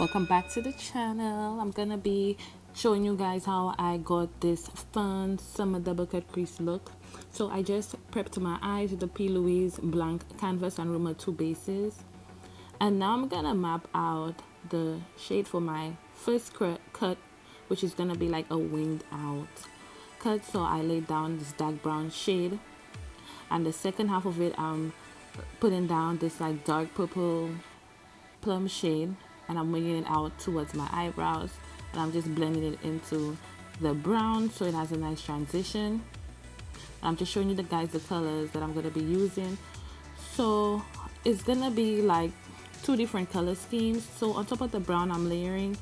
Welcome back to the channel. I'm gonna be showing you guys how I got this fun summer double cut crease look. So I just prepped my eyes with the P. Louise blank canvas and Roma 2 bases, and now I'm gonna map out the shade for my first cut, which is gonna be like a winged out cut. So I laid down this dark brown shade, and the second half of it I'm putting down this like dark purple plum shade, and I'm winging it out towards my eyebrows, and I'm just blending it into the brown so it has a nice transition. I'm just showing you the colors that I'm going to be using. So it's going to be like two different color schemes. So on top of the brown, I'm layering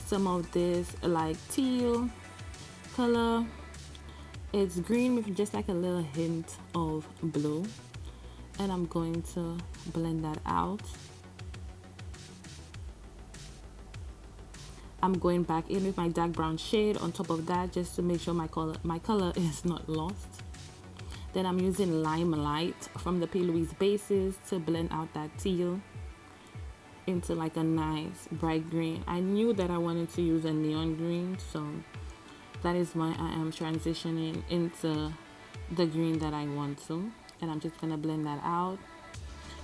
some of this like teal color. It's green with just like a little hint of blue, and I'm going to blend that out. I'm going back in with my dark brown shade on top of that just to make sure my color is not lost. Then I'm using Limelight from the P. Louise bases to blend out that teal into like a nice bright green. I knew that I wanted to use a neon green, so that is why I am transitioning into the green that I want to. And I'm just gonna blend that out.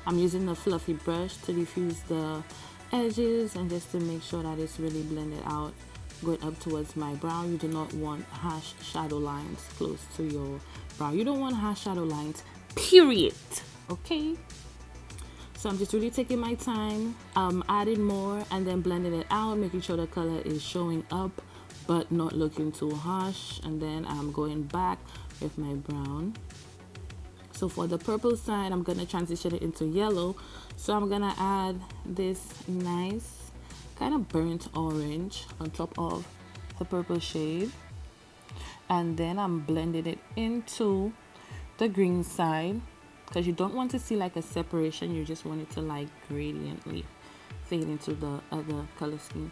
I'm using a fluffy brush to diffuse the edges and just to make sure that it's really blended out going up towards my brow. You do not want harsh shadow lines close to your brow. You don't want harsh shadow lines, period. Okay, so I'm just really taking my time, adding more and then blending it out, making sure the color is showing up but not looking too harsh. And then I'm going back with my brown. So for the purple side, I'm gonna transition it into yellow. So I'm gonna add this nice kind of burnt orange on top of the purple shade. And then I'm blending it into the green side, because you don't want to see like a separation. You just want it to like gradiently fade into the other color scheme.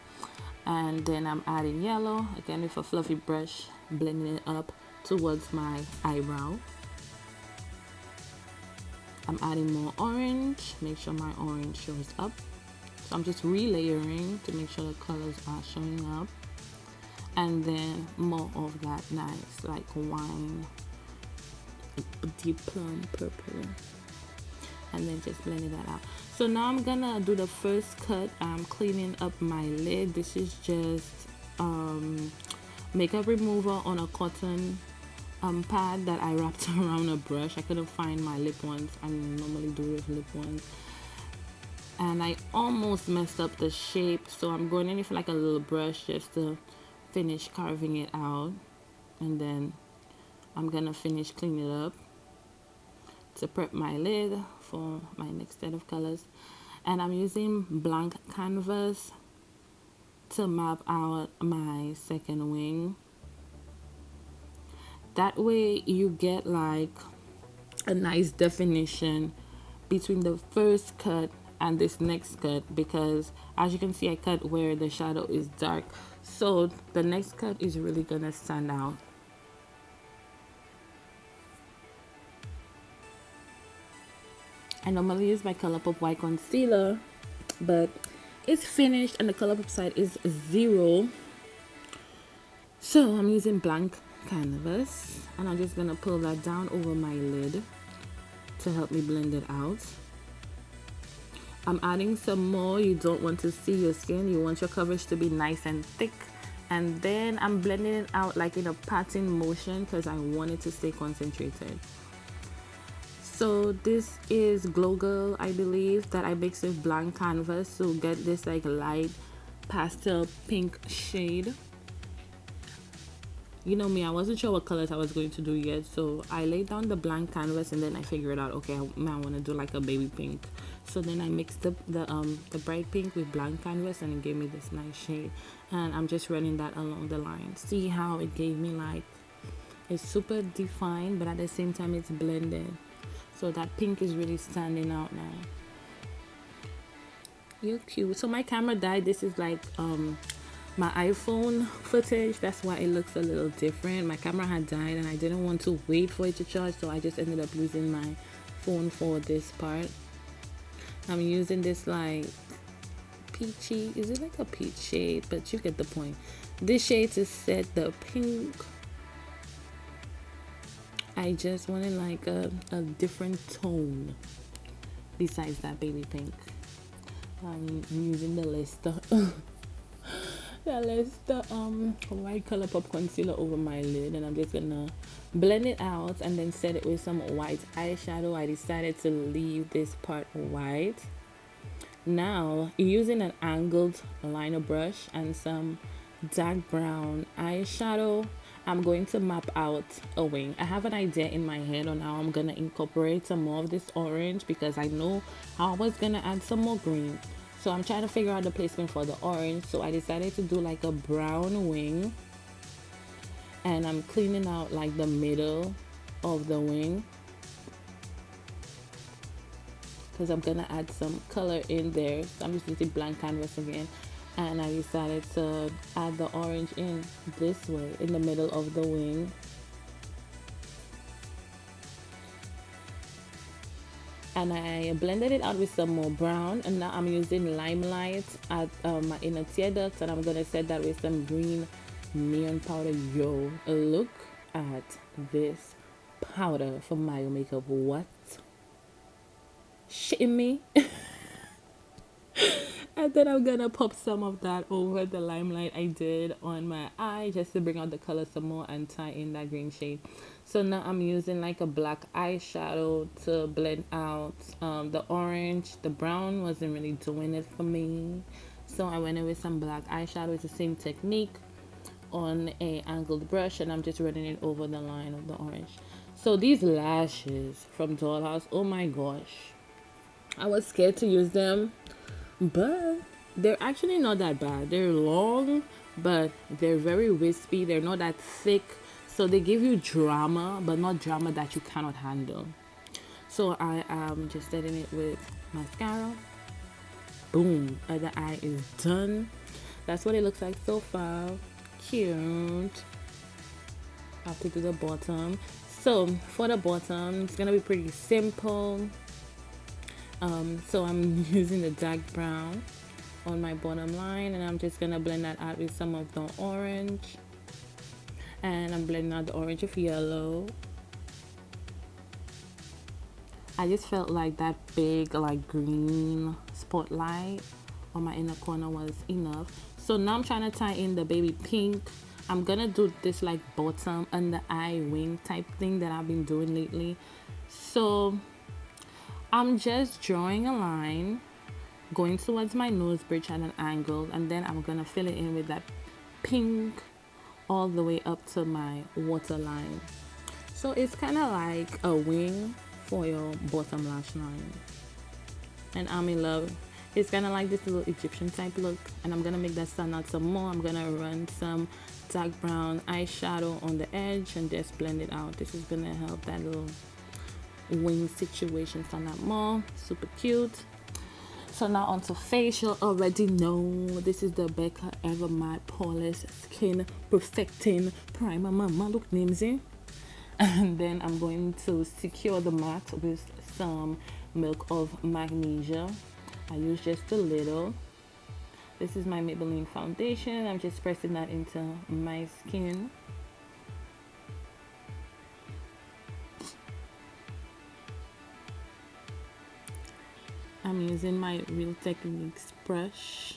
And then I'm adding yellow, again with a fluffy brush, blending it up towards my eyebrow. I'm adding more orange, make sure my orange shows up. So I'm just relayering to make sure the colors are showing up. And then more of that nice like wine, deep plum purple. And then just blending that out. So now I'm gonna do the first cut. I'm cleaning up my lid. This is just makeup remover on a cotton pad that I wrapped around a brush. I couldn't find my lip ones. I normally do with lip ones, and I almost messed up the shape, so I'm going in with like a little brush just to finish carving it out, and then I'm gonna finish cleaning it up to prep my lid for my next set of colors. And I'm using blank canvas to map out my second wing. That way you get like a nice definition between the first cut and this next cut, because as you can see I cut where the shadow is dark, so the next cut is really gonna stand out. I normally use my Colourpop white concealer, but it's finished and the Colourpop side is 0, so I'm using blank canvas, and I'm just gonna pull that down over my lid to help me blend it out. I'm adding some more. You don't want to see your skin, you want your coverage to be nice and thick. And then I'm blending it out like in a patting motion because I want it to stay concentrated. So this is Glow Girl, I believe, that I mixed with blank canvas to get this like light pastel pink shade. You know me, I wasn't sure what colors I was going to do yet, so I laid down the blank canvas and then I figured out, okay, I want to do like a baby pink. So then I mixed the bright pink with blank canvas, and it gave me this nice shade. And I'm just running that along the line. See how it gave me like, it's super defined, but at the same time it's blended. So that pink is really standing out now. You're cute. So my camera died. This is like my iPhone footage. That's why it looks a little different. My camera had died and I didn't want to wait for it to charge, so I just ended up using my phone for this part. I'm using this like peachy. Is it like a peach shade? But you get the point. This shade to set the pink. I just wanted like a different tone besides that baby pink. I'm using the Lester white color pop concealer over my lid, and I'm just gonna blend it out and then set it with some white eyeshadow. I decided to leave this part white. Now, using an angled liner brush and some dark brown eyeshadow, I'm going to map out a wing. I have an idea in my head on how I'm gonna incorporate some more of this orange, because I know how I was gonna add some more green. So I'm trying to figure out the placement for the orange. So I decided to do like a brown wing, and I'm cleaning out like the middle of the wing, because I'm gonna add some color in there. So I'm just using blank canvas again, and I decided to add the orange in this way in the middle of the wing. And I blended it out with some more brown, and now I'm using Limelight at my inner tear duct, and I'm gonna set that with some green neon powder. Yo, look at this powder for Mayo makeup. What? Shitting me? And then I'm gonna pop some of that over the limelight I did on my eye, just to bring out the color some more and tie in that green shade. So now I'm using like a black eyeshadow to blend out the orange. The brown wasn't really doing it for me, so I went in with some black eyeshadow. It's the same technique on a angled brush, and I'm just running it over the line of the orange. So these lashes from Dollhouse, oh my gosh, I was scared to use them, but they're actually not that bad. They're long, but they're very wispy. They're not that thick, so they give you drama, but not drama that you cannot handle. So I am just setting it with mascara. Boom, other eye is done. That's what it looks like so far. Cute. I have to do the bottom. So for the bottom, it's gonna be pretty simple. So I'm using the dark brown on my bottom line, and I'm just gonna blend that out with some of the orange, and I'm blending out the orange with yellow. I just felt like that big like green spotlight on my inner corner was enough. So now I'm trying to tie in the baby pink. I'm gonna do this like bottom under eye wing type thing that I've been doing lately. So I'm just drawing a line going towards my nose bridge at an angle, and then I'm gonna fill it in with that pink all the way up to my waterline. So it's kind of like a wing for your bottom lash line, and I'm in love. It's kind of like this little Egyptian type look, and I'm gonna make that stand out some more. I'm gonna run some dark brown eyeshadow on the edge and just blend it out. This is gonna help that little wing situation stand out more. Super cute. So now onto face. You already know this is the Becca Ever Matte Poreless Skin Perfecting Primer. Mama, look namesy. And then I'm going to secure the matte with some Milk of Magnesia. I use just a little. This is my Maybelline foundation. I'm just pressing that into my skin. I'm using my Real Techniques brush.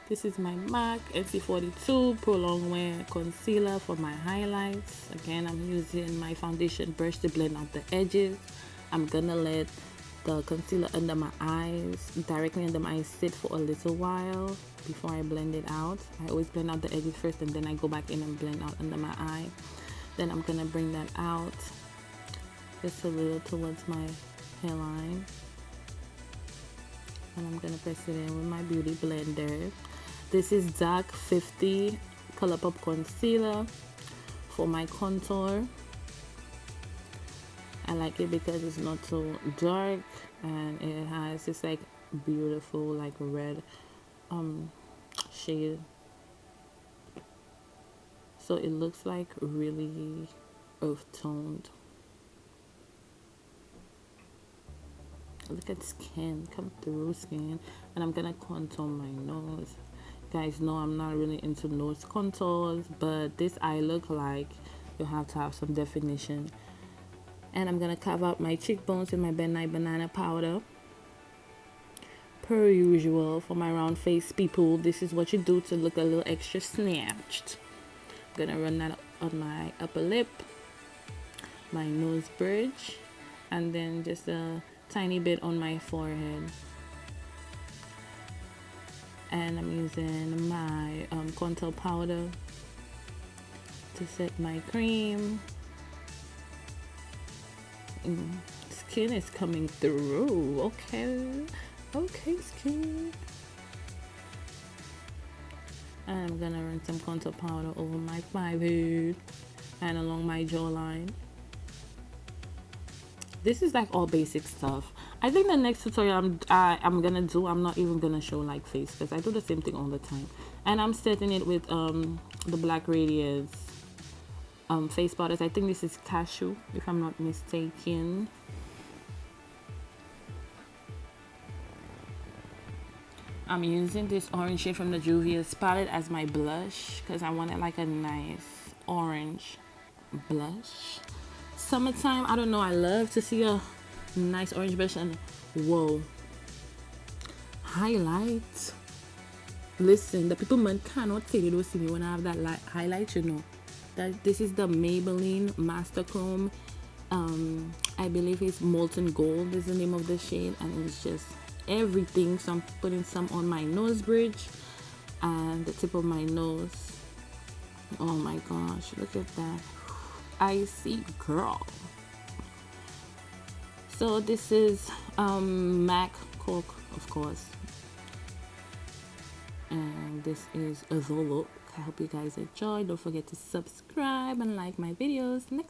This is my MAC NC42 Pro Longwear Concealer for my highlights. Again, I'm using my foundation brush to blend out the edges. I'm gonna let the concealer under my eyes, directly under my eyes, sit for a little while before I blend it out. I always blend out the edges first, and then I go back in and blend out under my eye. Then I'm gonna bring that out just a little towards my hairline, and I'm gonna press it in with my beauty blender. This is Dark 50 Colourpop Concealer for my contour. I like it because it's not so dark, and it has this like beautiful like red shade, so it looks like really earth toned. Look at skin, come through skin. And I'm gonna contour my nose. Guys know I'm not really into nose contours, but this eye look like you have to have some definition. And I'm gonna carve out my cheekbones with my Ben Nye banana powder. Per usual, for my round face people, this is what you do to look a little extra snatched. I'm gonna run that on my upper lip, my nose bridge, and then just a tiny bit on my forehead. And I'm using my contour powder to set my cream. Skin is coming through. Okay, skin. And I'm gonna run some contour powder over my forehead and along my jawline. This is like all basic stuff. I think the next tutorial I'm gonna do, I'm not even gonna show like face, because I do the same thing all the time. And I'm setting it with the Black Radiance face powders. I think this is cashew, if I'm not mistaken. I'm using this orange shade from the Juvia's palette as my blush, because I wanted like a nice orange blush. Summertime, I don't know, I love to see a nice orange blush. And whoa, highlight. Listen, the people man cannot say they don't see me when I have that highlight, you know. That this is the Maybelline Master Chrome. I believe it's Molten Gold is the name of the shade, and it's just everything. So I'm putting some on my nose bridge and the tip of my nose. Oh my gosh, look at that. Icy girl. So this is MAC Coke, of course, and this is the look. I hope you guys enjoy. Don't forget to subscribe and like my videos. Next